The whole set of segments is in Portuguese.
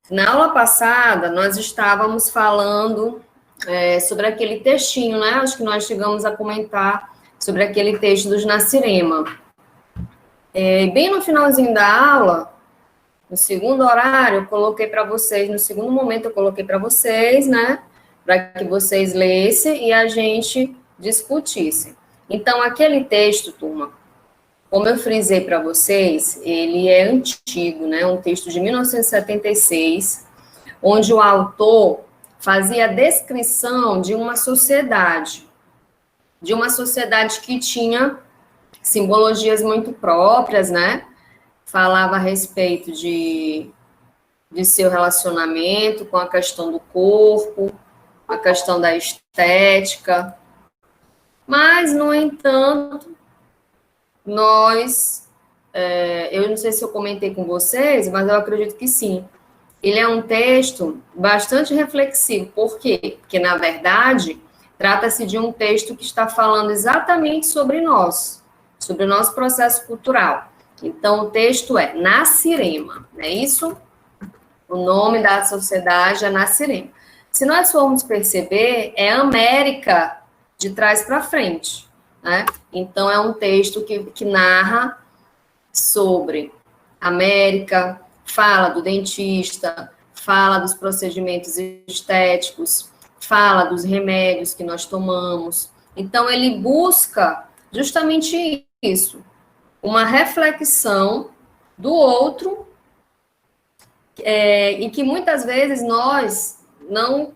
Na aula passada, nós estávamos falando sobre aquele textinho, né? Acho que nós chegamos a comentar sobre aquele texto dos Nassirema. Bem no finalzinho da aula, no segundo horário, eu coloquei para vocês, no segundo momento eu coloquei para vocês, né? Para que vocês lessem e a gente discutisse. Então, aquele texto, turma, como eu frisei para vocês, ele é antigo, né? Um texto de 1976, onde o autor fazia a descrição de uma sociedade que tinha simbologias muito próprias, né? Falava a respeito de seu relacionamento com a questão do corpo, a questão da estética, mas, no entanto, eu não sei se eu comentei com vocês, mas eu acredito que sim, ele é um texto bastante reflexivo. Por quê? Porque, na verdade, trata-se de um texto que está falando exatamente sobre o nosso processo cultural. Então, o texto é Nassirema, não é isso? O nome da sociedade é Nassirema. Se nós formos perceber, é América de trás para frente, né? Então, é um texto que narra sobre América, fala do dentista, fala dos procedimentos estéticos, fala dos remédios que nós tomamos. Então, ele busca justamente isso, uma reflexão do outro, e que muitas vezes nós não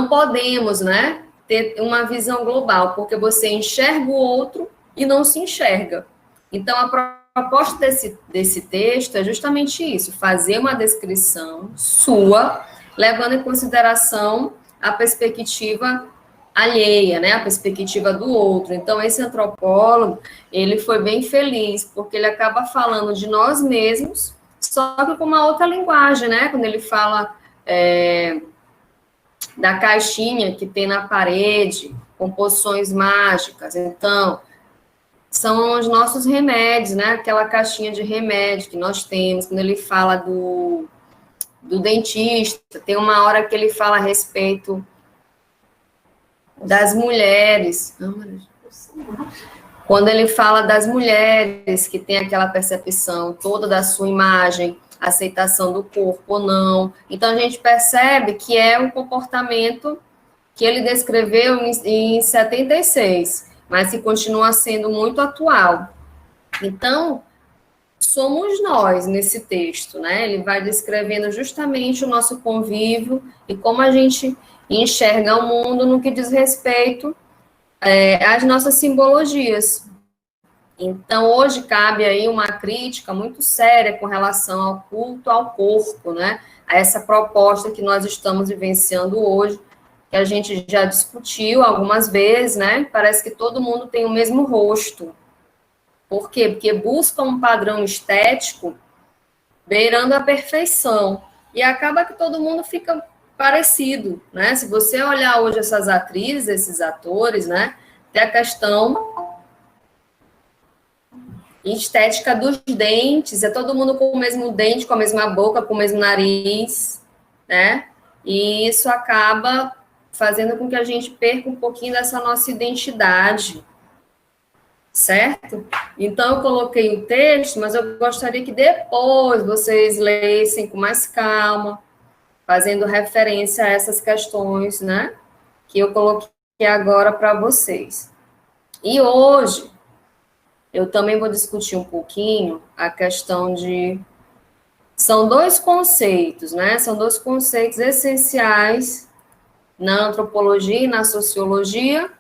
podemos, né, ter uma visão global, porque você enxerga o outro e não se enxerga. Então, a proposta desse texto é justamente isso, fazer uma descrição sua, levando em consideração a perspectiva alheia, né, a perspectiva do outro. Então, esse antropólogo, ele foi bem feliz, porque ele acaba falando de nós mesmos, só que com uma outra linguagem, né, quando ele fala da caixinha que tem na parede, com poções mágicas. Então, são os nossos remédios, né? Aquela caixinha de remédio que nós temos. Quando ele fala do dentista, tem uma hora que ele fala a respeito das mulheres. Quando ele fala das mulheres que têm aquela percepção toda da sua imagem, aceitação do corpo ou não. Então, a gente percebe que é um comportamento que ele descreveu em 76, mas que continua sendo muito atual. Então, somos nós nesse texto, né? Ele vai descrevendo justamente o nosso convívio e como a gente enxerga o mundo no que diz respeito às nossas simbologias. Então, hoje cabe aí uma crítica muito séria com relação ao culto ao corpo, né? A essa proposta que nós estamos vivenciando hoje, que a gente já discutiu algumas vezes, né? Parece que todo mundo tem o mesmo rosto. Por quê? Porque busca um padrão estético beirando a perfeição. E acaba que todo mundo fica parecido, né? Se você olhar hoje essas atrizes, esses atores, né? Tem a questão estética dos dentes, é todo mundo com o mesmo dente, com a mesma boca, com o mesmo nariz, né? E isso acaba fazendo com que a gente perca um pouquinho dessa nossa identidade, certo? Então, eu coloquei o texto, mas eu gostaria que depois vocês lessem com mais calma, fazendo referência a essas questões, né? Que eu coloquei agora para vocês. E hoje, eu também vou discutir um pouquinho a questão de... São dois conceitos, né? São dois conceitos essenciais na antropologia e na sociologia,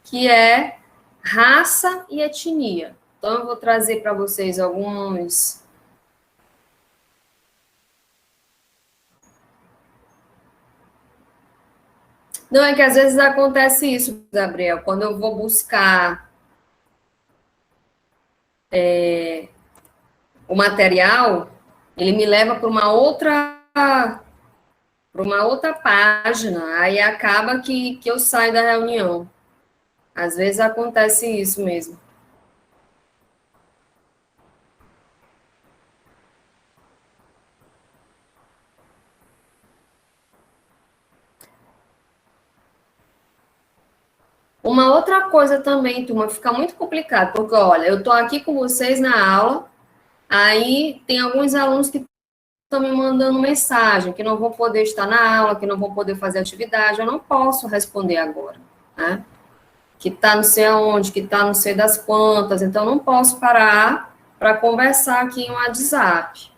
que é raça e etnia. Então, eu vou trazer para vocês alguns... Não, é que às vezes acontece isso, Gabriel, quando eu vou buscar o material, ele me leva para uma outra página, aí acaba que eu saio da reunião. Às vezes acontece isso mesmo. Uma outra coisa também, turma, fica muito complicado, porque, olha, eu estou aqui com vocês na aula, aí tem alguns alunos que estão me mandando mensagem, que não vão poder estar na aula, que não vão poder fazer atividade, eu não posso responder agora, né? Que está não sei aonde, que está não sei das quantas, então não posso parar para conversar aqui em WhatsApp,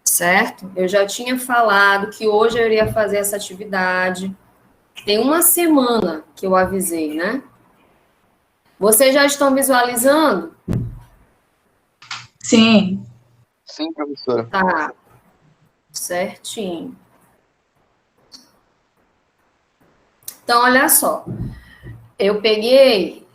certo? Eu já tinha falado que hoje eu iria fazer essa atividade, tem uma semana que eu avisei, né? Vocês já estão visualizando? Sim. Sim, professora. Tá, certinho. Então, olha só, eu peguei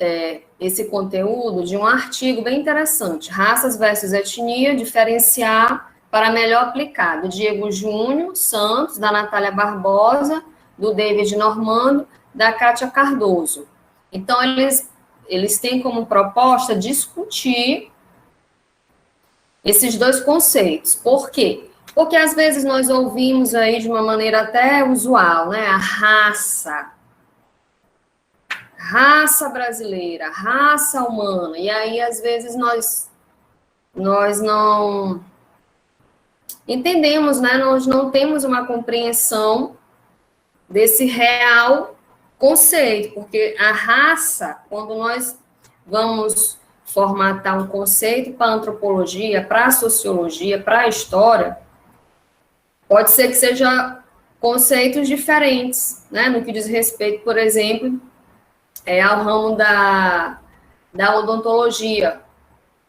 esse conteúdo de um artigo bem interessante, Raças versus Etnia, diferenciar para melhor aplicar, do Diego Júnior Santos, da Natália Barbosa, do David Normando, da Kátia Cardoso. Então, eles têm como proposta discutir esses dois conceitos. Por quê? Porque às vezes nós ouvimos aí de uma maneira até usual, né? A raça brasileira, raça humana. E aí, às vezes, nós não entendemos, né? Nós não temos uma compreensão desse real conceito, porque a raça, quando nós vamos formatar um conceito para a antropologia, para a sociologia, para a história, pode ser que seja conceitos diferentes, né? No que diz respeito, por exemplo, ao ramo da odontologia,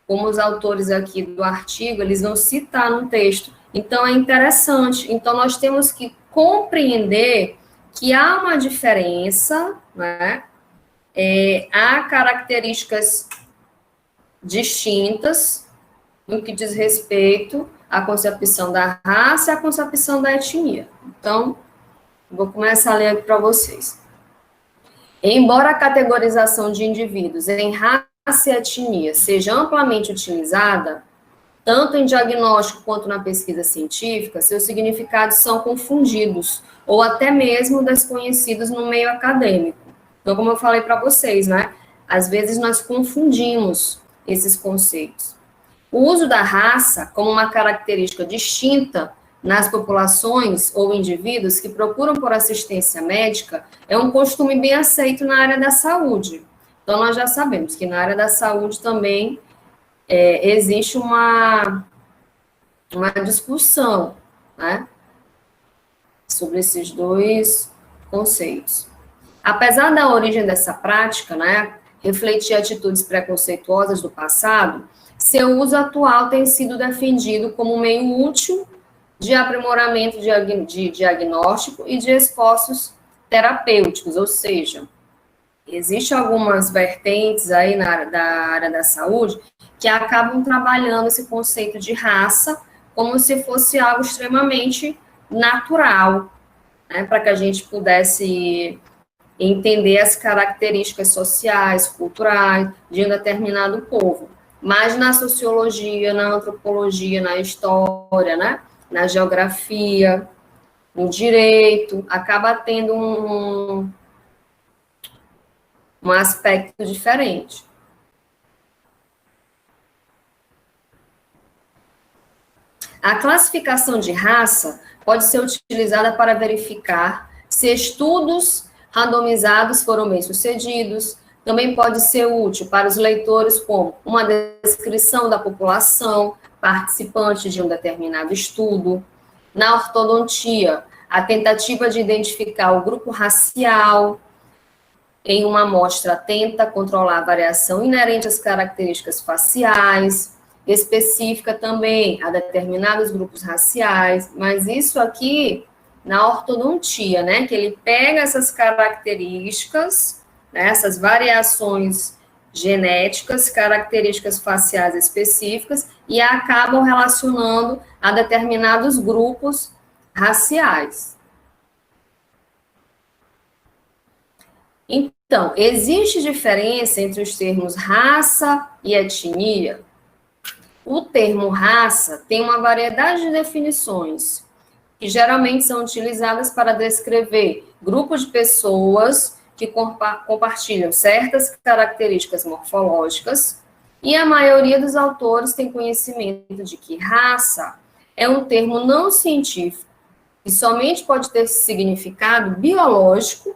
como os autores aqui do artigo, eles vão citar no texto. Então, é interessante. Então, nós temos que compreender que há uma diferença, né? Há características distintas no que diz respeito à concepção da raça e à concepção da etnia. Então, vou começar a ler aqui para vocês. Embora a categorização de indivíduos em raça e etnia seja amplamente utilizada, tanto em diagnóstico quanto na pesquisa científica, seus significados são confundidos ou até mesmo desconhecidos no meio acadêmico. Então, como eu falei para vocês, né? Às vezes nós confundimos esses conceitos. O uso da raça como uma característica distinta nas populações ou indivíduos que procuram por assistência médica é um costume bem aceito na área da saúde. Então, nós já sabemos que na área da saúde também existe uma discussão, né, sobre esses dois conceitos. Apesar da origem dessa prática, né, refletir atitudes preconceituosas do passado, seu uso atual tem sido defendido como meio útil de aprimoramento de diagnóstico e de esforços terapêuticos, ou seja, existem algumas vertentes aí da área da saúde que acabam trabalhando esse conceito de raça como se fosse algo extremamente natural, né, para que a gente pudesse entender as características sociais, culturais de um determinado povo. Mas na sociologia, na antropologia, na história, né, na geografia, no direito, acaba tendo um aspecto diferente. A classificação de raça pode ser utilizada para verificar se estudos randomizados foram bem-sucedidos. Também pode ser útil para os leitores como uma descrição da população participante de um determinado estudo. Na ortodontia, a tentativa de identificar o grupo racial em uma amostra tenta controlar a variação inerente às características faciais, específica também a determinados grupos raciais, mas isso aqui na ortodontia, né, que ele pega essas características, né, essas variações genéticas, características faciais específicas, e acabam relacionando a determinados grupos raciais. Então, existe diferença entre os termos raça e etnia? O termo raça tem uma variedade de definições, que geralmente são utilizadas para descrever grupos de pessoas que compartilham certas características morfológicas, e a maioria dos autores tem conhecimento de que raça é um termo não científico e somente pode ter significado biológico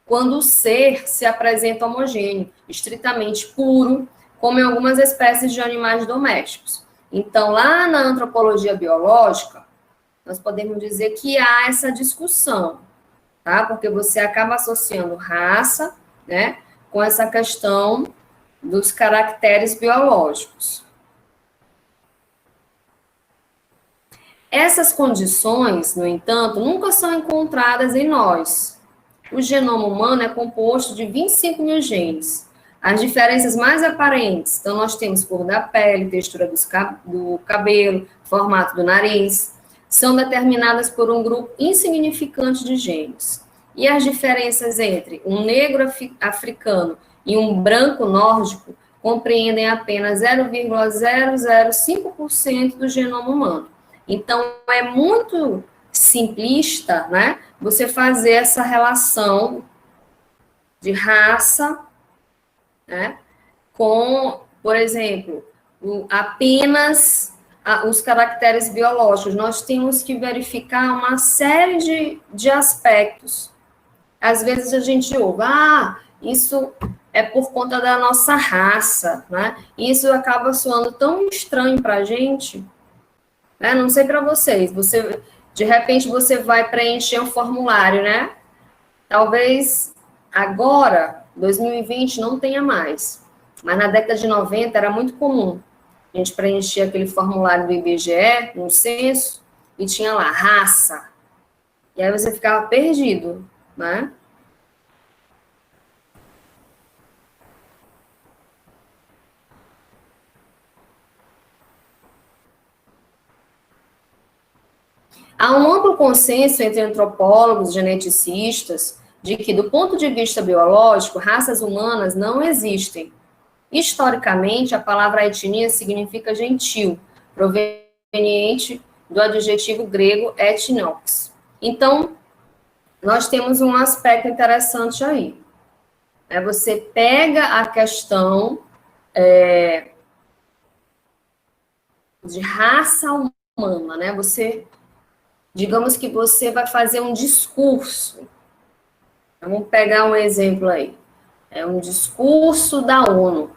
quando o ser se apresenta homogêneo, estritamente puro, como em algumas espécies de animais domésticos. Então, lá na antropologia biológica, nós podemos dizer que há essa discussão, tá? Porque você acaba associando raça, né, com essa questão dos caracteres biológicos. Essas condições, no entanto, nunca são encontradas em nós. O genoma humano é composto de 25 mil genes. As diferenças mais aparentes, então nós temos cor da pele, textura do cabelo, formato do nariz, são determinadas por um grupo insignificante de genes. E as diferenças entre um negro africano e um branco nórdico compreendem apenas 0,005% do genoma humano. Então, é muito simplista, né, você fazer essa relação de raça, né, com, por exemplo, apenas os caracteres biológicos. Nós temos que verificar uma série de aspectos. Às vezes a gente ouve, isso é por conta da nossa raça, né? Isso acaba soando tão estranho para a gente, né? Não sei para vocês, de repente você vai preencher um formulário, né? Talvez agora, 2020, não tenha mais, mas na década de 90 era muito comum. A gente preenchia aquele formulário do IBGE, no censo, e tinha lá, raça. E aí você ficava perdido, né? Há um amplo consenso entre antropólogos, geneticistas, de que, do ponto de vista biológico, raças humanas não existem. Historicamente, a palavra etnia significa gentil, proveniente do adjetivo grego etnos. Então, nós temos um aspecto interessante aí. Você pega a questão de raça humana, né? Digamos que você vai fazer um discurso. Vamos pegar um exemplo aí. É um discurso da ONU.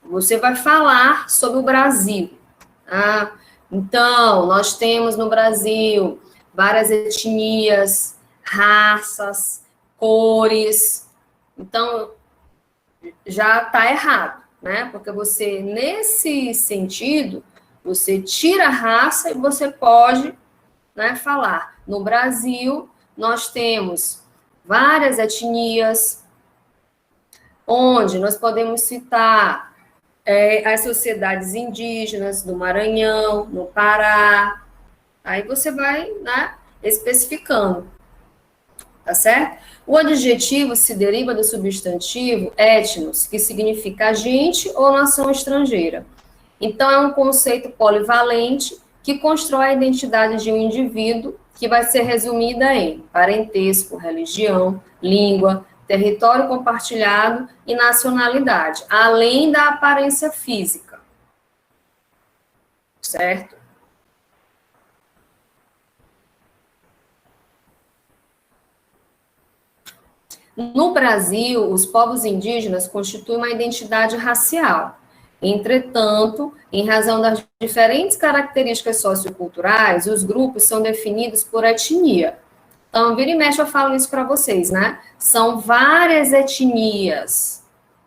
Você vai falar sobre o Brasil. Tá? Então, nós temos no Brasil várias etnias, raças, cores. Então, já está errado, né? Porque você, nesse sentido, você tira a raça e você pode, né, falar. No Brasil, nós temos várias etnias, onde nós podemos citar as sociedades indígenas do Maranhão, no Pará. Aí você vai, né, especificando, tá certo? O adjetivo se deriva do substantivo etnos, que significa gente ou nação estrangeira. Então, é um conceito polivalente que constrói a identidade de um indivíduo, que vai ser resumida em parentesco, religião, língua, território compartilhado e nacionalidade, além da aparência física. Certo? No Brasil, os povos indígenas constituem uma identidade racial. Entretanto, em razão das diferentes características socioculturais, os grupos são definidos por etnia. Então, vira e mexe, eu falo isso para vocês, né? São várias etnias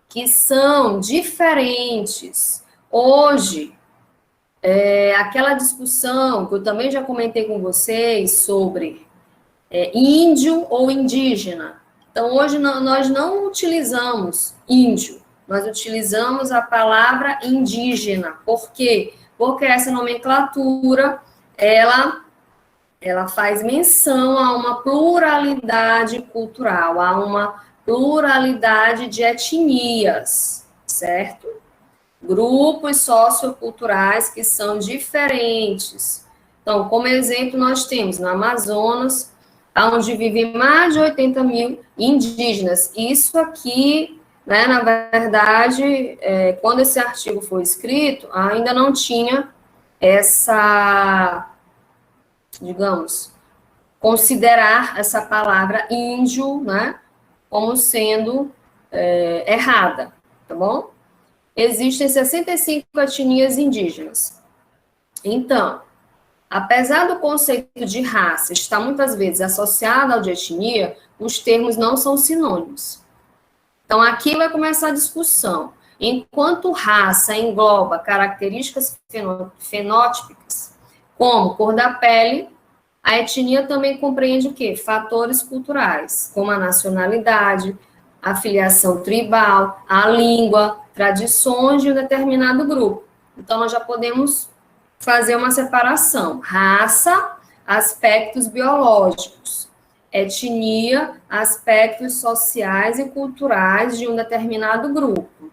que são diferentes. Hoje, aquela discussão que eu também já comentei com vocês sobre índio ou indígena. Então, hoje nós não utilizamos índio, nós utilizamos a palavra indígena. Por quê? Porque essa nomenclatura, ela faz menção a uma pluralidade cultural, a uma pluralidade de etnias, certo? Grupos socioculturais que são diferentes. Então, como exemplo, nós temos no Amazonas onde vivem mais de 80 mil indígenas. Isso aqui, né, na verdade, quando esse artigo foi escrito, ainda não tinha essa, digamos, considerar essa palavra índio, né, como sendo errada, tá bom? Existem 65 etnias indígenas. Então, apesar do conceito de raça estar muitas vezes associado ao de etnia, os termos não são sinônimos. Então, aqui vai começar a discussão. Enquanto raça engloba características fenótipicas, como cor da pele, a etnia também compreende o quê? Fatores culturais, como a nacionalidade, a filiação tribal, a língua, tradições de um determinado grupo. Então, nós já podemos fazer uma separação. Raça, aspectos biológicos. Etnia, aspectos sociais e culturais de um determinado grupo.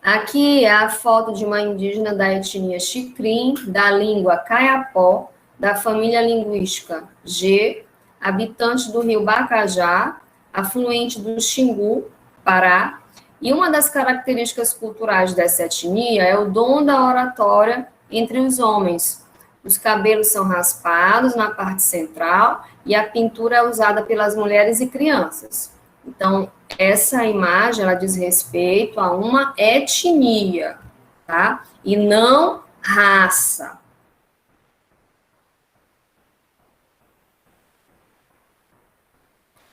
Aqui é a foto de uma indígena da etnia Xicrim, da língua Caiapó, da família linguística G, habitante do rio Bacajá, afluente do Xingu, Pará, e uma das características culturais dessa etnia é o dom da oratória entre os homens. Os cabelos são raspados na parte central e a pintura é usada pelas mulheres e crianças. Então, essa imagem, ela diz respeito a uma etnia, tá? E não raça.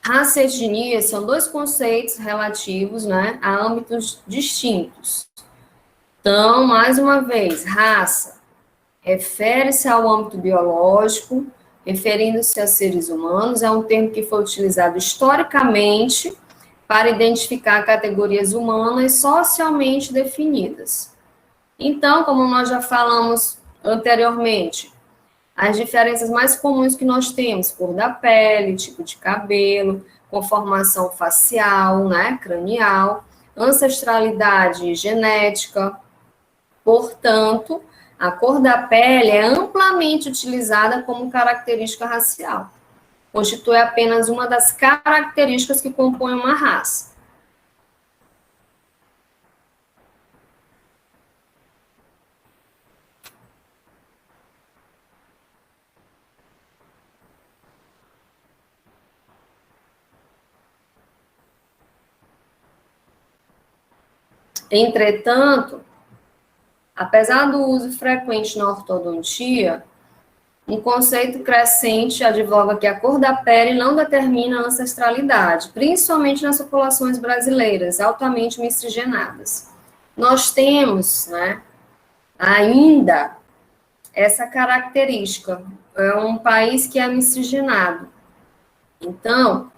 Raça e etnia são dois conceitos relativos, né, a âmbitos distintos. Então, mais uma vez, raça refere-se ao âmbito biológico, referindo-se a seres humanos, é um termo que foi utilizado historicamente para identificar categorias humanas socialmente definidas. Então, como nós já falamos anteriormente, as diferenças mais comuns que nós temos, cor da pele, tipo de cabelo, conformação facial, né, cranial, ancestralidade genética. Portanto, a cor da pele é amplamente utilizada como característica racial. Constitui apenas uma das características que compõem uma raça. Entretanto, apesar do uso frequente na ortodontia, um conceito crescente advoga que a cor da pele não determina a ancestralidade, principalmente nas populações brasileiras altamente miscigenadas. Nós temos, né, ainda essa característica. É um país que é miscigenado. Então,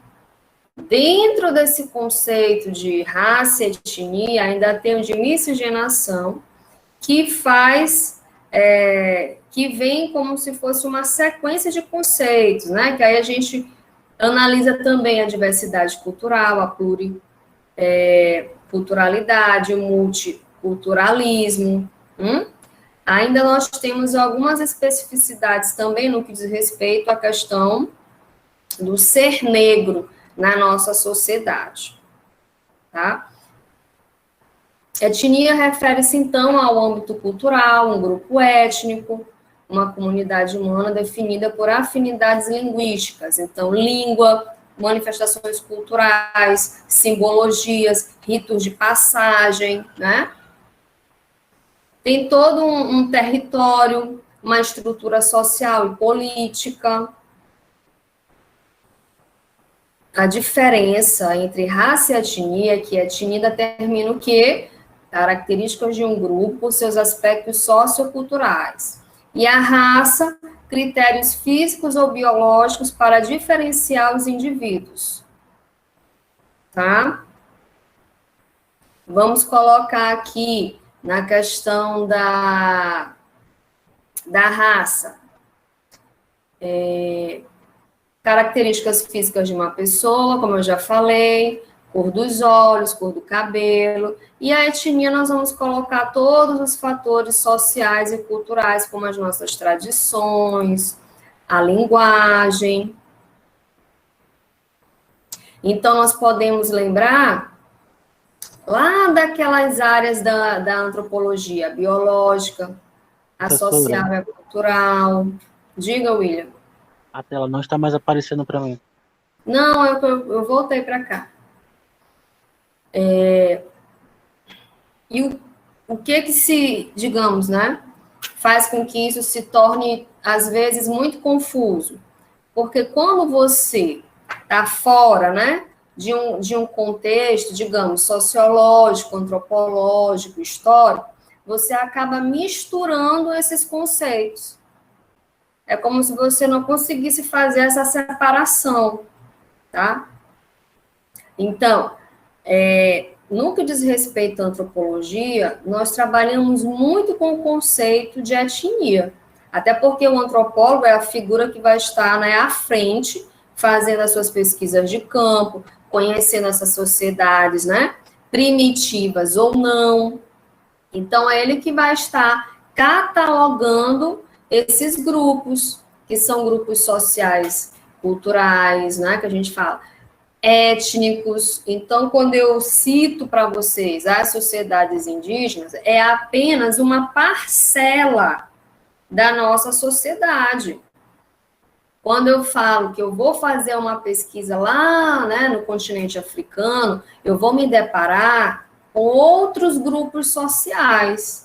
dentro desse conceito de raça e etnia, ainda tem o de miscigenação, que faz, que vem como se fosse uma sequência de conceitos, né? Que aí a gente analisa também a diversidade cultural, a pluriculturalidade, o multiculturalismo. Ainda nós temos algumas especificidades também no que diz respeito à questão do ser negro na nossa sociedade, tá? Etnia refere-se, então, ao âmbito cultural, um grupo étnico, uma comunidade humana definida por afinidades linguísticas. Então, língua, manifestações culturais, simbologias, ritos de passagem, né? Tem todo um território, uma estrutura social e política. A diferença entre raça e etnia é que a etnia determina o quê? Características de um grupo, seus aspectos socioculturais. E a raça, critérios físicos ou biológicos para diferenciar os indivíduos. Tá? Vamos colocar aqui na questão da raça. Características físicas de uma pessoa, como eu já falei, cor dos olhos, cor do cabelo, e a etnia nós vamos colocar todos os fatores sociais e culturais, como as nossas tradições, a linguagem. Então, nós podemos lembrar lá daquelas áreas da antropologia biológica, a Professora, social e a cultural. Diga, William. a tela não está mais aparecendo para mim. Não, eu voltei para cá. E o que se, digamos, né, faz com que isso se torne, às vezes, muito confuso? Porque quando você está fora, né, de um contexto, digamos, sociológico, antropológico, histórico, você acaba misturando esses conceitos. É como se você não conseguisse fazer essa separação, tá? Então, no que diz respeito à antropologia, nós trabalhamos muito com o conceito de etnia, até porque o antropólogo é a figura que vai estar, né, à frente, fazendo as suas pesquisas de campo, conhecendo essas sociedades, né, primitivas ou não. Então, é ele que vai estar catalogando esses grupos, que são grupos sociais, culturais, né, que a gente fala, étnicos. Então, quando eu cito para vocês as sociedades indígenas, é apenas uma parcela da nossa sociedade. Quando eu falo que eu vou fazer uma pesquisa lá, né, no continente africano, eu vou me deparar com outros grupos sociais.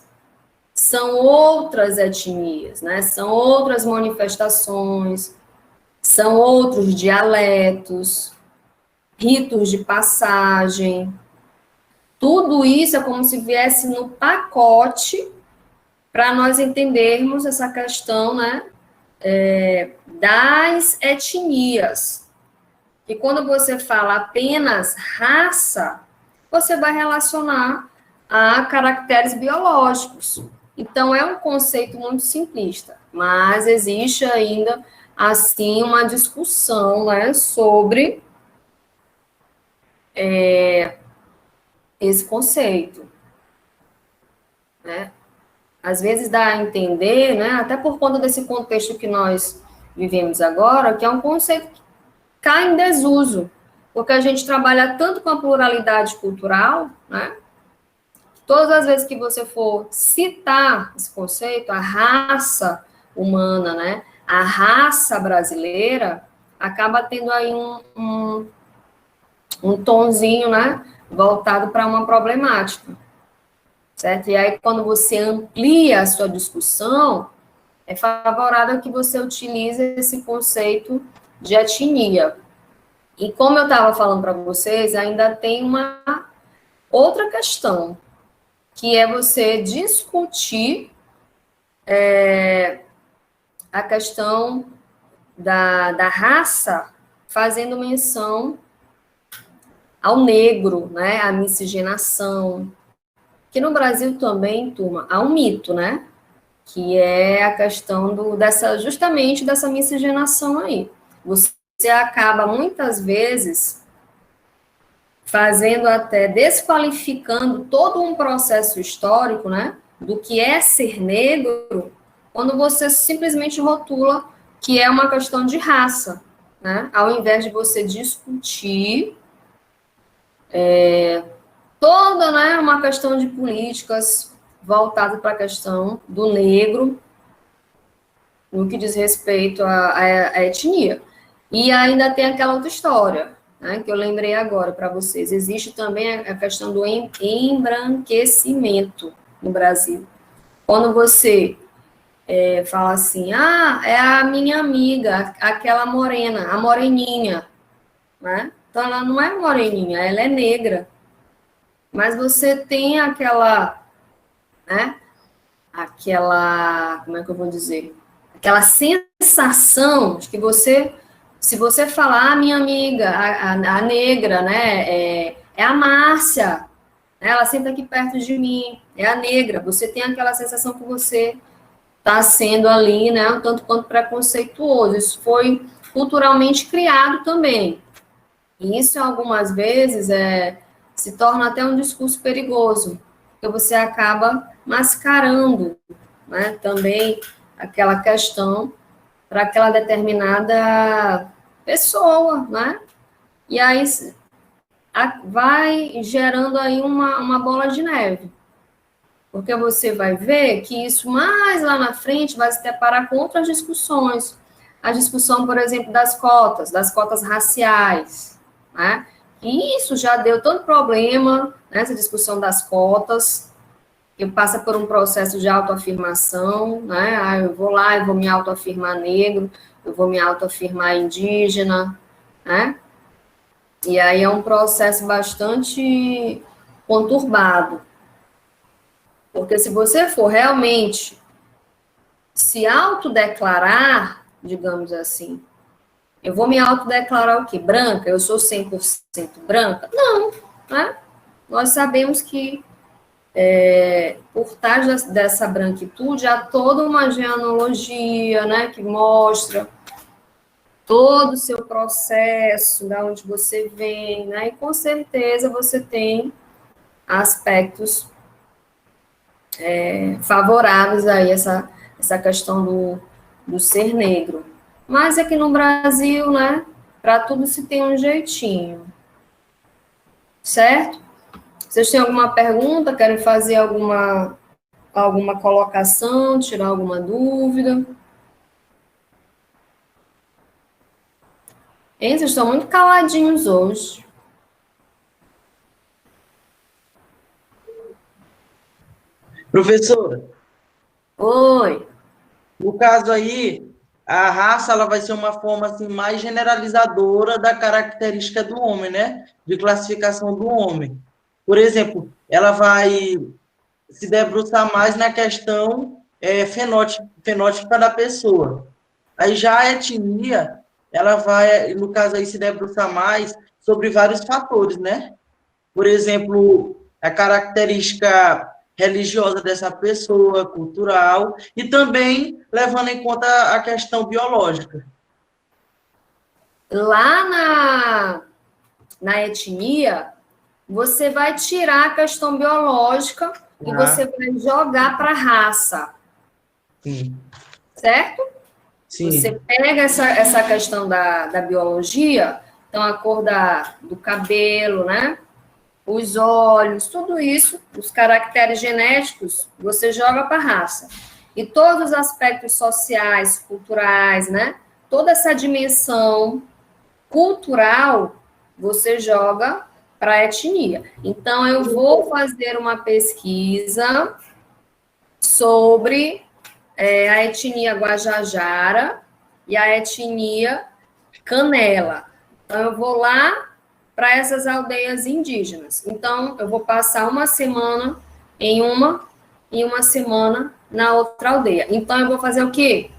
São outras etnias, né? São outras manifestações, são outros dialetos, ritos de passagem. Tudo isso é como se viesse no pacote para nós entendermos essa questão, né, das etnias. E quando você fala apenas raça, você vai relacionar a caracteres biológicos. Então, é um conceito muito simplista, mas existe ainda, assim, uma discussão, né, sobre esse conceito, né? Às vezes dá a entender, né, até por conta desse contexto que nós vivemos agora, que é um conceito que cai em desuso, porque a gente trabalha tanto com a pluralidade cultural, né? Todas as vezes que você for citar esse conceito, a raça humana, né, a raça brasileira, acaba tendo aí um tonzinho, né, voltado para uma problemática, certo? E aí, quando você amplia a sua discussão, é favorável que você utilize esse conceito de etnia. E como eu estava falando para vocês, ainda tem uma outra questão, que é você discutir a questão da raça, fazendo menção ao negro, né, à miscigenação, que no Brasil também, turma, há um mito, né, que é a questão justamente dessa miscigenação aí. Você acaba, muitas vezes, fazendo até, desqualificando todo um processo histórico, né, do que é ser negro, quando você simplesmente rotula que é uma questão de raça, né, ao invés de você discutir toda, né, uma questão de políticas voltada para a questão do negro, no que diz respeito à etnia. E ainda tem aquela outra história, né, que eu lembrei agora para vocês. Existe também a questão do embranquecimento no Brasil. Quando você fala assim, é a minha amiga, aquela morena, a moreninha, né? Então, ela não é moreninha, ela é negra. Mas você tem aquela, né? Aquela, como é que eu vou dizer? Aquela sensação de que você, se você falar, minha amiga, a negra, né? É a Márcia, né, ela senta aqui perto de mim, é a negra. Você tem aquela sensação que você está sendo ali, né? Um tanto quanto preconceituoso. Isso foi culturalmente criado também. E isso, algumas vezes, se torna até um discurso perigoso, porque você acaba mascarando, né, também aquela questão para aquela determinada pessoa, né? E aí vai gerando aí uma bola de neve. Porque você vai ver que isso mais lá na frente vai se deparar com outras discussões. A discussão, por exemplo, das cotas raciais, né? E isso já deu todo problema, né, essa discussão das cotas, que passa por um processo de autoafirmação, né? Ah, eu vou lá, eu vou me autoafirmar negro, eu vou me autoafirmar indígena, né? E aí é um processo bastante conturbado, porque se você for realmente se autodeclarar, digamos assim, eu vou me autodeclarar o quê? Branca? Eu sou 100% branca? Não, né? Nós sabemos que por trás dessa branquitude há toda uma genealogia, né, que mostra todo o seu processo, da onde você vem, né, e com certeza você tem aspectos favoráveis aí essa questão do ser negro. Mas aqui no Brasil, né, para tudo se tem um jeitinho, certo? Vocês têm alguma pergunta? Querem fazer alguma colocação, tirar alguma dúvida? Hein, vocês estão muito caladinhos hoje. Professora, Oi. no caso aí, a raça ela vai ser uma forma assim, mais generalizadora da característica do homem, né? De classificação do homem. Por exemplo, ela vai se debruçar mais na questão fenótipa da pessoa. Aí já a etnia, ela vai, no caso aí, se debruçar mais sobre vários fatores, né? Por exemplo, a característica religiosa dessa pessoa, cultural, e também levando em conta a questão biológica. Lá na etnia, você vai tirar a questão biológica e você vai jogar para a raça. Sim. Certo? Sim. Você pega essa questão da biologia, então a cor do cabelo, né? Os olhos, tudo isso, os caracteres genéticos, você joga para a raça. E todos os aspectos sociais, culturais, né? Toda essa dimensão cultural, você joga para a etnia. Então, eu vou fazer uma pesquisa sobre a etnia Guajajara e a etnia Canela. Então, eu vou lá para essas aldeias indígenas. Então, eu vou passar uma semana em uma e uma semana na outra aldeia. Então, eu vou fazer o quê?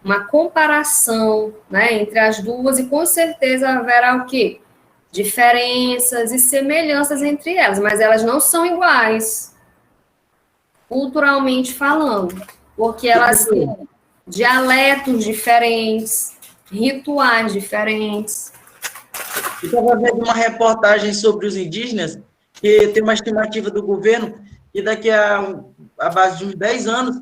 Uma comparação, né, entre as duas e com certeza haverá o quê? Diferenças e semelhanças entre elas, mas elas não são iguais, culturalmente falando, porque elas têm dialetos diferentes, rituais diferentes. Eu estava vendo uma reportagem sobre os indígenas, que tem uma estimativa do governo, que daqui a base de uns 10 anos,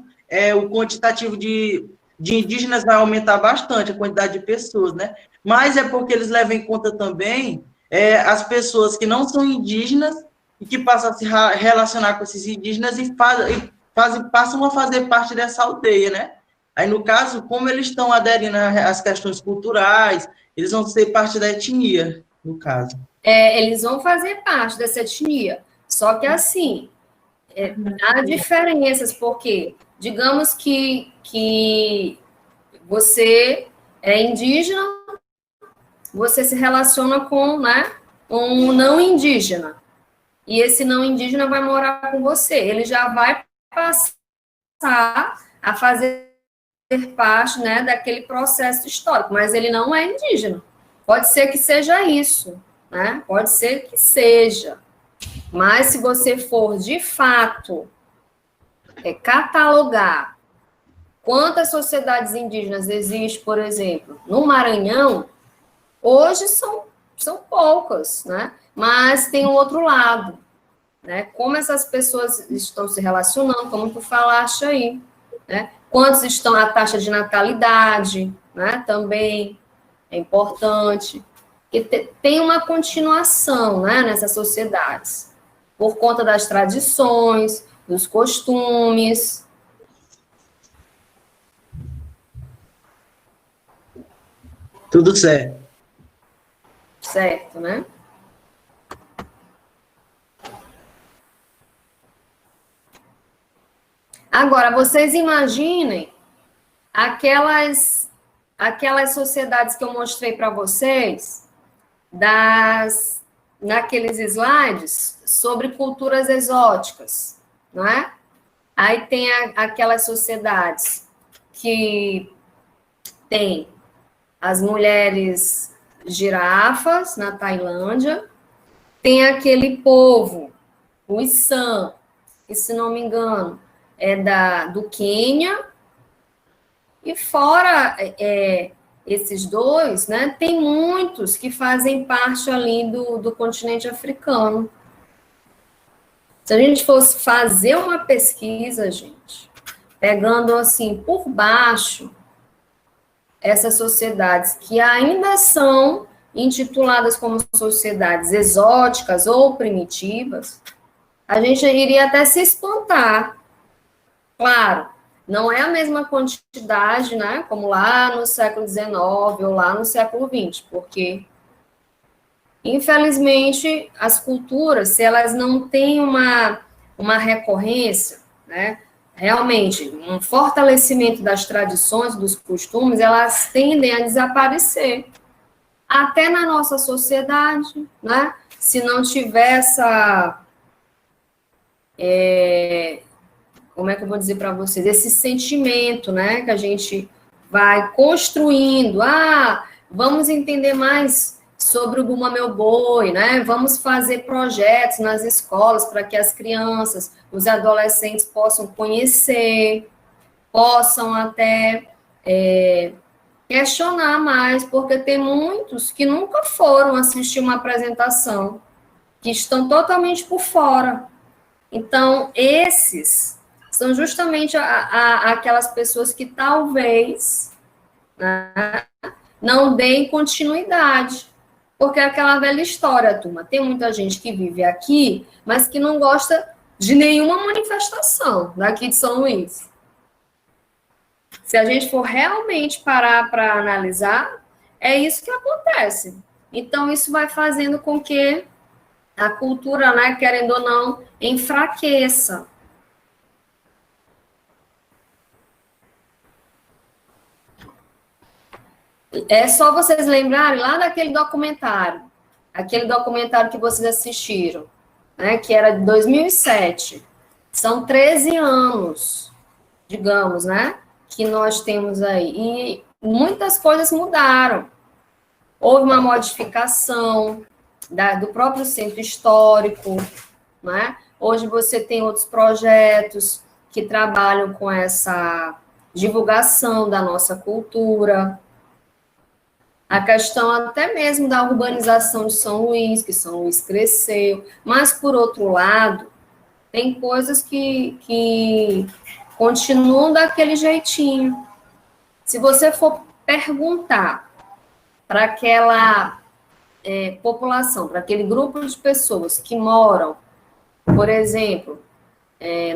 o quantitativo de indígenas vai aumentar bastante, a quantidade de pessoas, né? Mas é porque eles levam em conta também as pessoas que não são indígenas e que passam a se relacionar com esses indígenas e passam a fazer parte dessa aldeia, né? Aí, no caso, como eles estão aderindo às questões culturais, eles vão ser parte da etnia, no caso. Eles vão fazer parte dessa etnia. Só que, assim, há diferenças, porque, digamos que você é indígena, você se relaciona com, né, um não indígena. E esse não indígena vai morar com você. Ele já vai passar a fazer parte, né, daquele processo histórico, mas ele não é indígena. Pode ser que seja isso, né? Pode ser que seja. Mas se você for, de fato, catalogar quantas sociedades indígenas existem, por exemplo, no Maranhão, hoje são são poucas, né? Mas tem um outro lado, né? Como essas pessoas estão se relacionando, como tu falaste aí, né? Quantos estão a taxa de natalidade, né? Também é importante. E tem uma continuação, né, nessas sociedades, por conta das tradições, dos costumes. Tudo certo. Certo, né? Agora, vocês imaginem aquelas sociedades que eu mostrei para vocês, naqueles slides, sobre culturas exóticas, não é? Aí tem aquelas sociedades que tem as mulheres girafas na Tailândia, tem aquele povo, os San, que, se não me engano, é do Quênia, e fora esses dois, né, tem muitos que fazem parte ali do continente africano. Se a gente fosse fazer uma pesquisa, gente, pegando assim por baixo essas sociedades que ainda são intituladas como sociedades exóticas ou primitivas, a gente iria até se espantar. Claro, não é a mesma quantidade, né, como lá no século XIX ou lá no século XX, porque, infelizmente, as culturas, se elas não têm uma recorrência, né, realmente, um fortalecimento das tradições, dos costumes, elas tendem a desaparecer. Até na nossa sociedade, né, se não tiver como é que eu vou dizer para vocês, esse sentimento, né, que a gente vai construindo, vamos entender mais sobre o Bumba Meu Boi, né, vamos fazer projetos nas escolas para que as crianças, os adolescentes possam conhecer, possam até questionar mais, porque tem muitos que nunca foram assistir uma apresentação, que estão totalmente por fora. Então, esses são justamente aquelas pessoas que talvez, né, não deem continuidade. Porque é aquela velha história, turma. Tem muita gente que vive aqui, mas que não gosta de nenhuma manifestação daqui de São Luís. Se a gente for realmente parar para analisar, é isso que acontece. Então, isso vai fazendo com que a cultura, né, querendo ou não, enfraqueça. É só vocês lembrarem lá daquele documentário, aquele documentário que vocês assistiram, né, que era de 2007. São 13 anos, digamos, né, que nós temos aí. E muitas coisas mudaram. Houve uma modificação do próprio centro histórico, né? Hoje você tem outros projetos que trabalham com essa divulgação da nossa cultura. A questão até mesmo da urbanização de São Luís, que São Luís cresceu. Mas, por outro lado, tem coisas que continuam daquele jeitinho. Se você for perguntar para aquela população, para aquele grupo de pessoas que moram, por exemplo,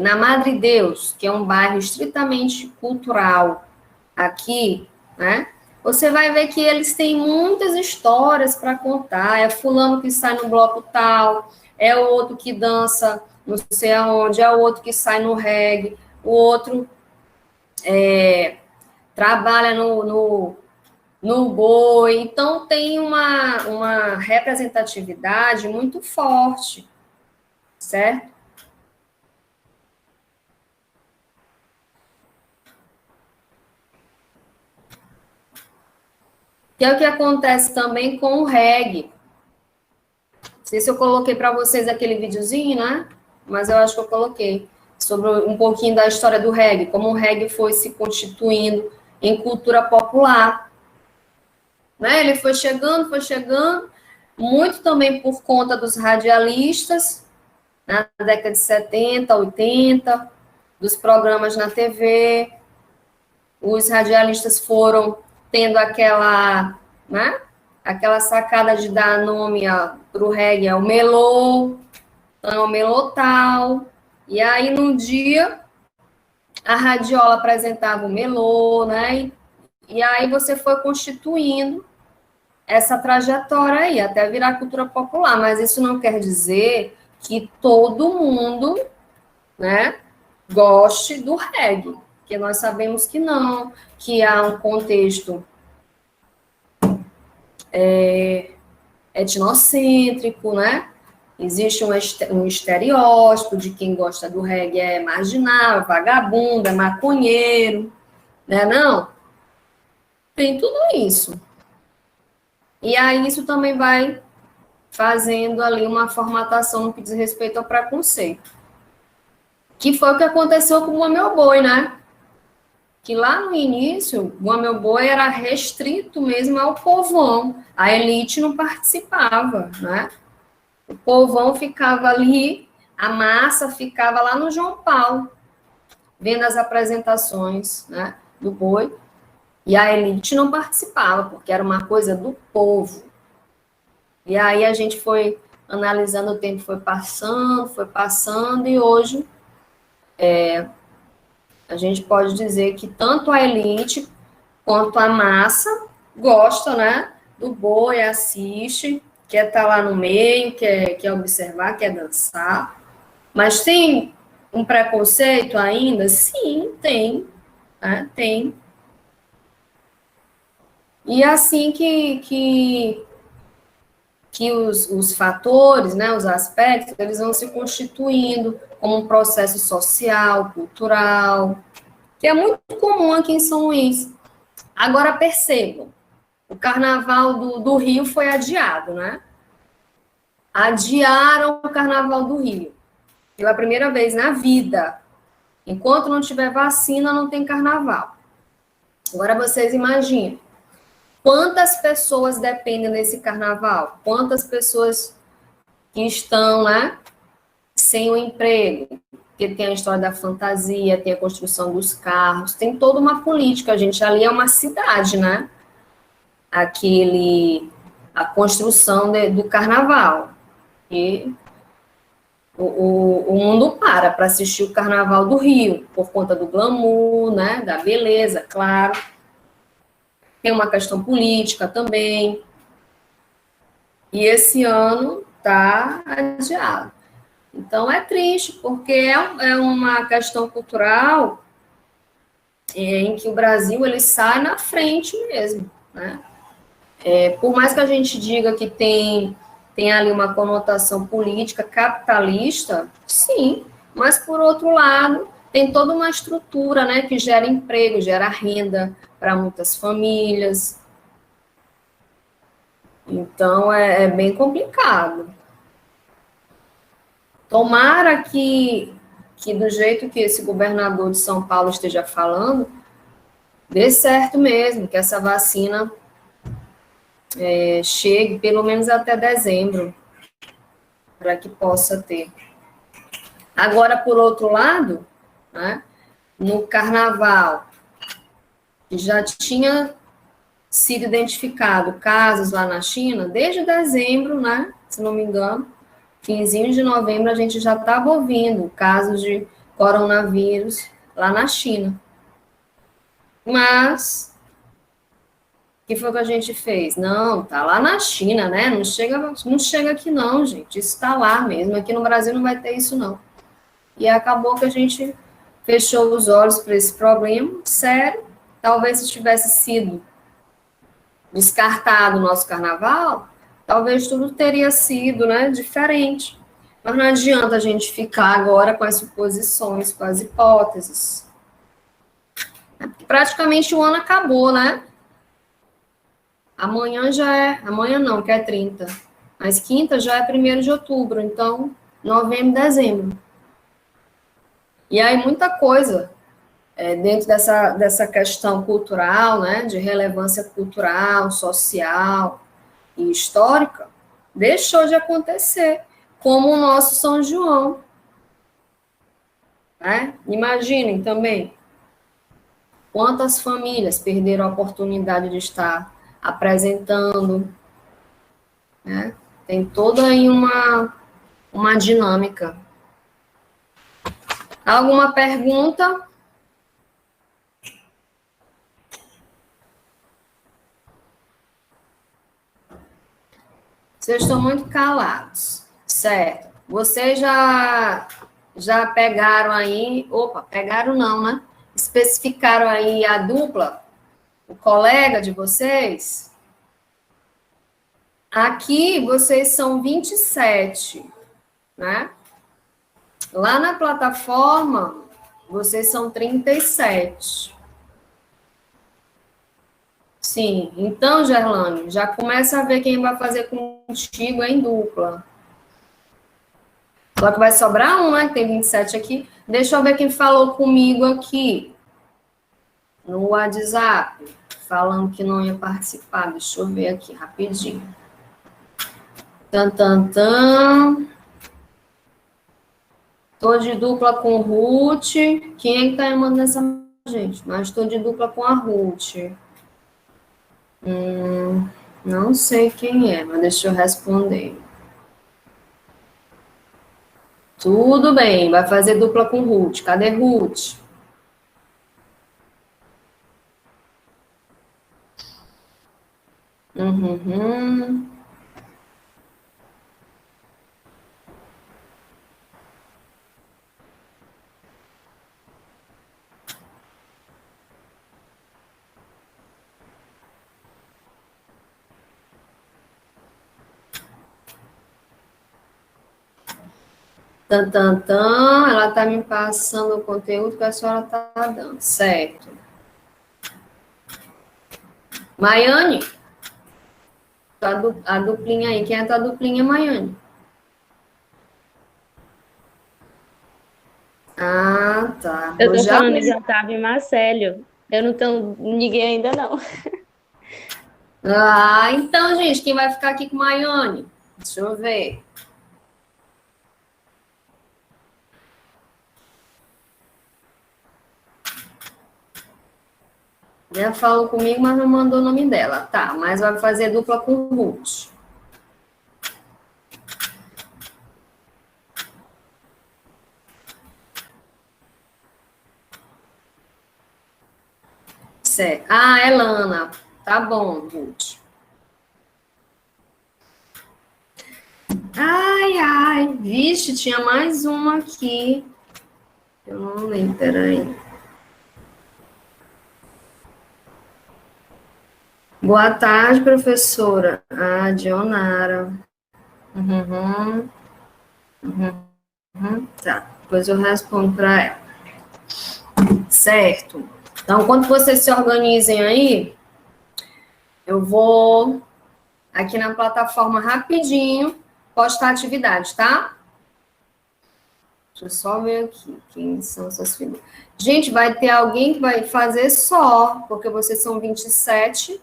na Madre Deus, que é um bairro estritamente cultural aqui, né? Você vai ver que eles têm muitas histórias para contar. É fulano que sai no bloco tal, é o outro que dança não sei aonde, é o outro que sai no reggae, o outro trabalha no boi. Então, tem uma representatividade muito forte, certo? Que é o que acontece também com o reggae. Não sei se eu coloquei para vocês aquele videozinho, né? Mas eu acho que eu coloquei. Sobre um pouquinho da história do reggae, como o reggae foi se constituindo em cultura popular. Né? Ele foi chegando, muito também por conta dos radialistas, na década de 70, 80, dos programas na TV, os radialistas foram tendo aquela, né, aquela sacada de dar nome para o reggae, o melô, então, o melotal, e aí num dia a radiola apresentava o melô, né, e aí você foi constituindo essa trajetória aí, até virar cultura popular, mas isso não quer dizer que todo mundo, né, goste do reggae, porque nós sabemos que não, que há um contexto etnocêntrico, né? Existe um estereótipo de quem gosta do reggae é marginal, vagabundo, é maconheiro, né? Não, tem tudo isso. E aí isso também vai fazendo ali uma formatação no que diz respeito ao preconceito. Que foi o que aconteceu com o Meu Boi, né? Que lá no início, o Meu Boi era restrito mesmo ao povão. A elite não participava, né? O povão ficava ali, a massa ficava lá no João Paulo, vendo as apresentações, né, do boi, e a elite não participava, porque era uma coisa do povo. E aí a gente foi analisando, o tempo foi passando, e hoje a gente pode dizer que tanto a elite quanto a massa gosta, né, do boi, assiste, quer estar lá no meio, quer observar, quer dançar. Mas tem um preconceito ainda? Sim, tem. Né? Tem. E assim que os fatores, né, os aspectos, eles vão se constituindo como um processo social, cultural, que é muito comum aqui em São Luís. Agora, percebam, o Carnaval do Rio foi adiado, né? Adiaram o Carnaval do Rio. Pela primeira vez na vida. Enquanto não tiver vacina, não tem carnaval. Agora vocês imaginem. Quantas pessoas dependem desse carnaval? Quantas pessoas que estão, né, sem o emprego? Porque tem a história da fantasia, tem a construção dos carros, tem toda uma política, gente. Ali é uma cidade, né? A construção do carnaval. E o mundo para assistir o Carnaval do Rio, por conta do glamour, né, da beleza, claro. Tem uma questão política também. E esse ano está adiado. Então, é triste, porque é uma questão cultural em que o Brasil ele sai na frente mesmo, né? Por mais que a gente diga que tem ali uma conotação política capitalista, sim, mas por outro lado, tem toda uma estrutura, né, que gera emprego, gera renda para muitas famílias. Então, é bem complicado. Tomara que do jeito que esse governador de São Paulo esteja falando, dê certo mesmo, que essa vacina chegue pelo menos até dezembro, para que possa ter. Agora, por outro lado, né, no carnaval, já tinha sido identificado casos lá na China, desde dezembro, né, se não me engano, finzinho de novembro, a gente já estava ouvindo casos de coronavírus lá na China. Mas o que foi que a gente fez? Não, tá lá na China, né? Não chega aqui não, gente. Isso está lá mesmo. Aqui no Brasil não vai ter isso, não. E acabou que a gente fechou os olhos para esse problema sério. Talvez se tivesse sido descartado o nosso carnaval, talvez tudo teria sido, né, diferente. Mas não adianta a gente ficar agora com as suposições, com as hipóteses. Praticamente o ano acabou, né? Amanhã amanhã não, que é 30. Mas quinta já é 1º de outubro, então novembro, dezembro. E aí muita coisa dentro dessa questão cultural, né, de relevância cultural, social e histórica, deixou de acontecer, como o nosso São João. Né? Imaginem também quantas famílias perderam a oportunidade de estar apresentando, né? Tem toda aí uma dinâmica. Alguma pergunta? Vocês estão muito calados, certo? Vocês já pegaram aí, opa, pegaram não, né? Especificaram aí a dupla, o colega de vocês? Aqui vocês são 27, né? Lá na plataforma, vocês são 37. Sim, então, Gerlane, já começa a ver quem vai fazer contigo em dupla. Só que vai sobrar um, né? Que tem 27 aqui. Deixa eu ver quem falou comigo aqui no WhatsApp, falando que não ia participar. Deixa eu ver aqui rapidinho. Tan, tan, tan. Tô de dupla com Ruth. Quem é que tá me mandando essa gente? Mas tô de dupla com a Ruth. Não sei quem é, mas deixa eu responder. Tudo bem, vai fazer dupla com Ruth. Cadê Ruth? Uhum. Tan, tan, tan. Ela tá me passando o conteúdo que a senhora tá dando. Certo. Maiane, a duplinha aí. Quem é a tua duplinha, Maiane? Ah, tá. Eu tô Já falando de Otávio e Marcélio. Eu não tenho ninguém ainda, não. Ah, então, gente, quem vai ficar aqui com Maiane? Deixa eu ver. Ela falou comigo, mas não mandou o nome dela. Tá, mas vai fazer dupla com Ruth. Certo. Ah, é Lana. Tá bom, Ruth. Ai, ai. Vixe, tinha mais uma aqui. Eu não lembro, peraí. Boa tarde, professora. Ah, Dionara. Uhum. Tá, depois eu respondo para ela. Certo. Então, enquanto vocês se organizem aí, eu vou aqui na plataforma rapidinho postar atividade, tá? Deixa eu só ver aqui quem são essas figuras. Gente, vai ter alguém que vai fazer só, porque vocês são 27.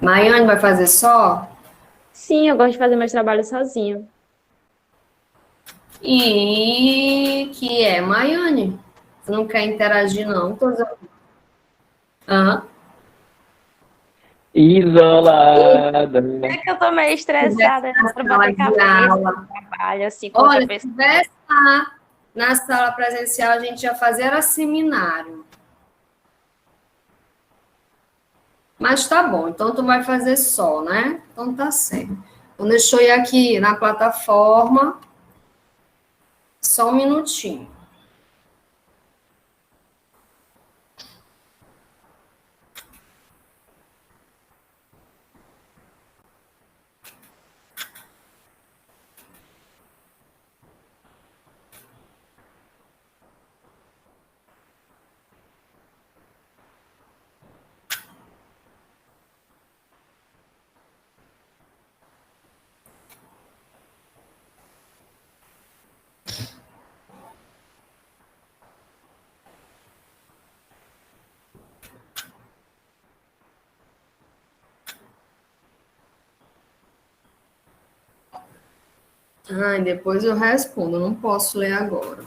Maiane vai fazer só? Sim, eu gosto de fazer meus trabalhos sozinho. E que é Maiane. Você não quer interagir, não? Aham. Isolada. É que eu tô meio estressada, eu quero bater cabeça no trabalho, assim, com outra Olha, se pessoa. tivesse lá na sala presencial, a gente ia fazer era seminário. Mas tá bom, então tu vai fazer só, né? Então tá certo. Então deixa eu ir aqui na plataforma, só um minutinho. Ai, depois eu respondo, não posso ler agora.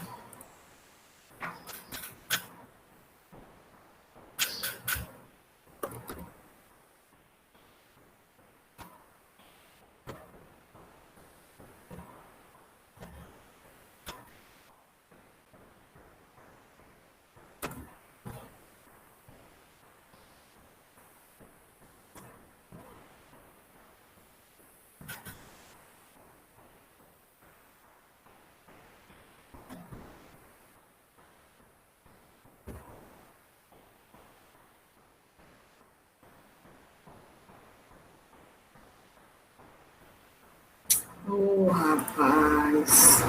Ô, rapaz.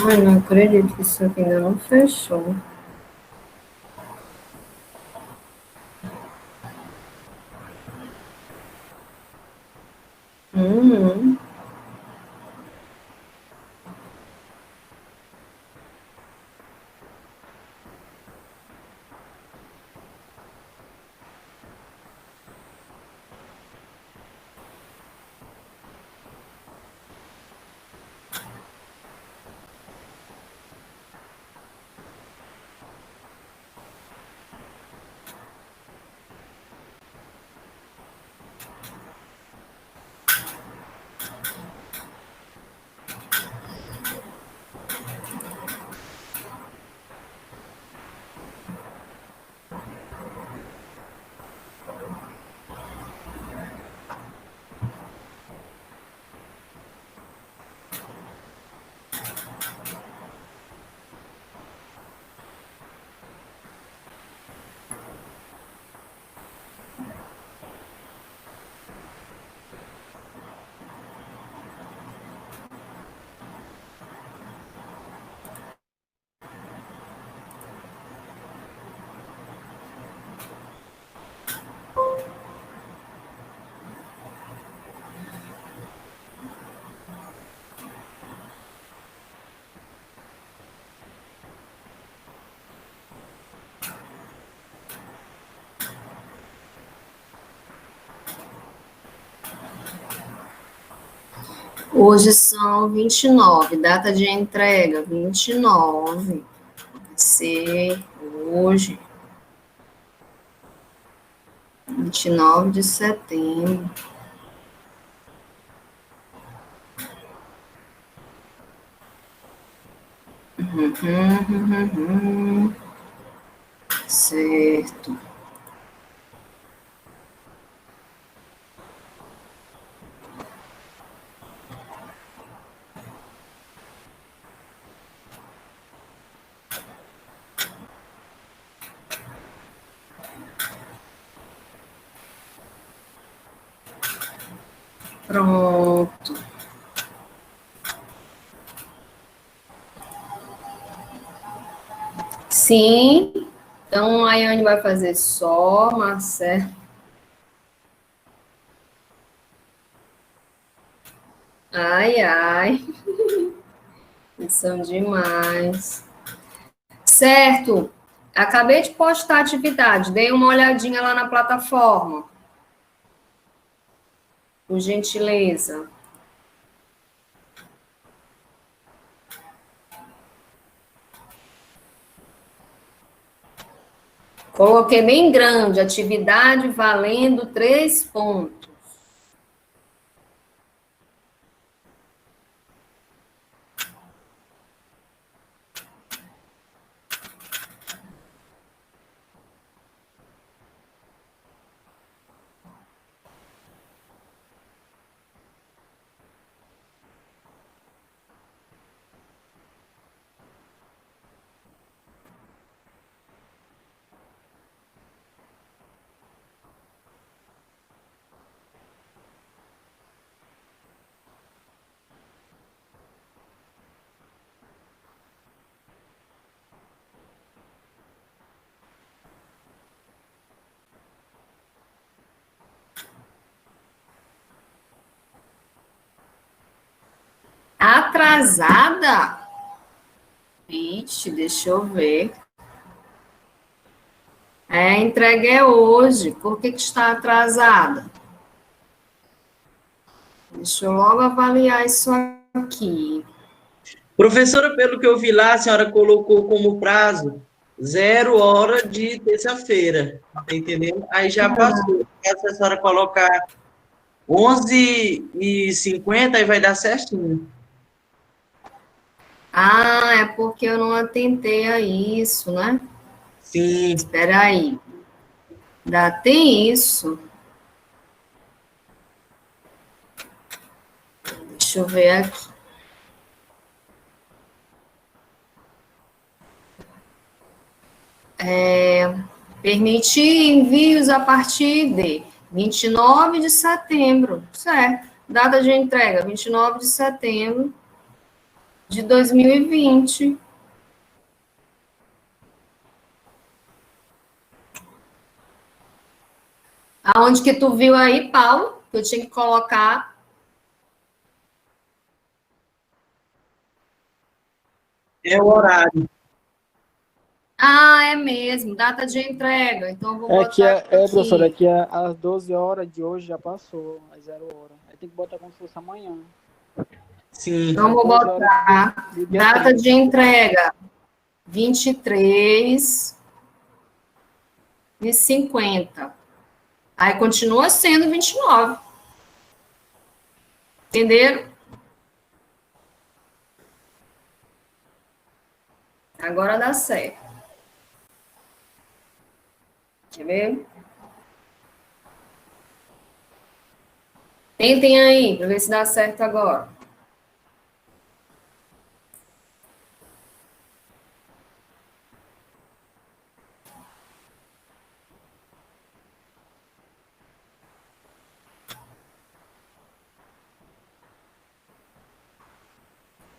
Ai, não acredito que isso aqui ainda não fechou. Uhum. Hoje são 29, data de entrega 29. Vai ser hoje, 29 de setembro. Certo. Pronto. Sim. Então, a Ayane vai fazer só, Marcelo. Ai, ai. Eles são demais. Certo. Acabei de postar a atividade. Dei uma olhadinha lá na plataforma. Por gentileza. Coloquei bem grande, atividade valendo 3 pontos. atrasada? Vixe, deixa eu ver. A entrega é hoje. Por que está atrasada? Deixa eu logo avaliar isso aqui. Professora, pelo que eu vi lá, a senhora colocou como prazo 0 hora de terça-feira, tá entendendo? Aí já passou. Se a senhora colocar 11h50, aí vai dar certinho. Ah, é porque eu não atentei a isso, né? Sim. Espera aí. Ainda tem isso. Deixa eu ver aqui. Permitir envios a partir de 29 de setembro. Certo. Data de entrega, 29 de setembro de 2020. Aonde que tu viu aí, Paulo? Que eu tinha que colocar. É o horário. Ah, é mesmo, data de entrega. Então, eu vou botar aqui. Professora, aqui às 12 horas de hoje já passou, às 0 hora. Aí tem que botar como se fosse amanhã. Sim. Então, vou botar data de entrega, 23h50. Aí, continua sendo 29. Entenderam? Agora dá certo. Quer ver? Tentem aí, para ver se dá certo agora.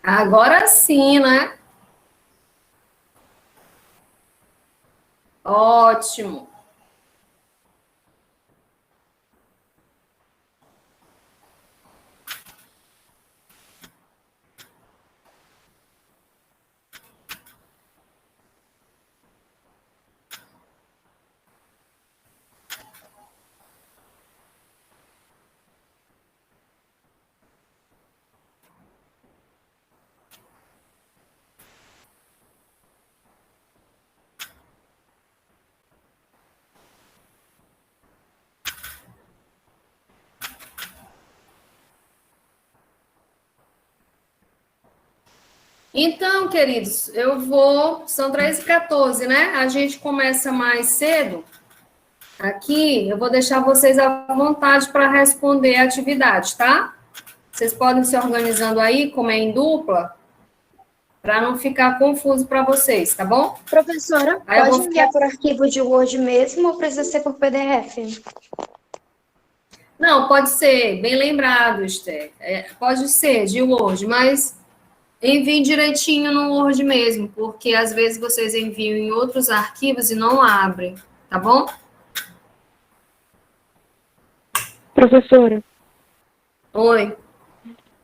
Agora sim, né? Ótimo. Então, queridos, são 3h14, né? A gente começa mais cedo. Aqui, eu vou deixar vocês à vontade para responder a atividade, tá? Vocês podem se organizando aí, como é em dupla, para não ficar confuso para vocês, tá bom? Professora, Aí eu pode vou enviar por arquivo de Word mesmo ou precisa ser por PDF? Não, pode ser, bem lembrado, Esther. Pode ser de Word, mas envie direitinho no Word mesmo, porque às vezes vocês enviam em outros arquivos e não abrem, tá bom? Professora, Oi.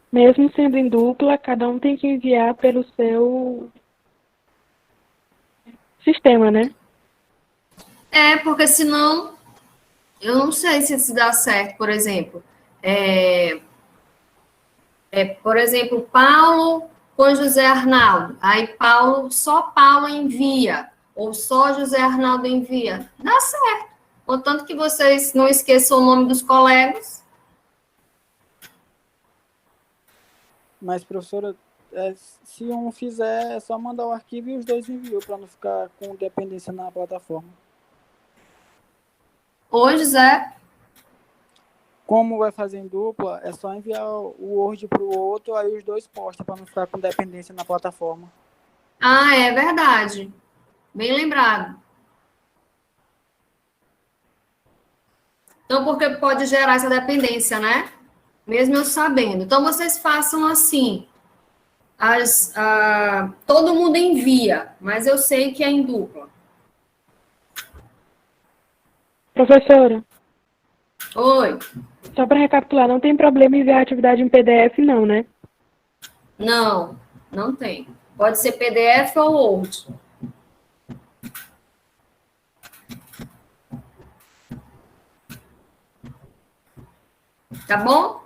mesmo sendo em dupla, cada um tem que enviar pelo seu sistema, né? Porque senão, eu não sei se dá certo, por exemplo. Por exemplo, Paulo com José Arnaldo. Aí só Paulo envia, ou só José Arnaldo envia. Dá certo. Contanto que vocês não esqueçam o nome dos colegas. Mas, professora, se um fizer, é só mandar o arquivo e os dois enviam, para não ficar com dependência na plataforma. Oi, José. Como vai fazer em dupla, é só enviar o Word para o outro, aí os dois postam, para não ficar com dependência na plataforma. Ah, é verdade. Bem lembrado. Então, porque pode gerar essa dependência, né? Mesmo eu sabendo. Então, vocês façam assim. Todo mundo envia, mas eu sei que é em dupla. Professora, Oi. só para recapitular, não tem problema enviar a atividade em PDF, não, né? Não, não tem. Pode ser PDF ou Word. Tá bom?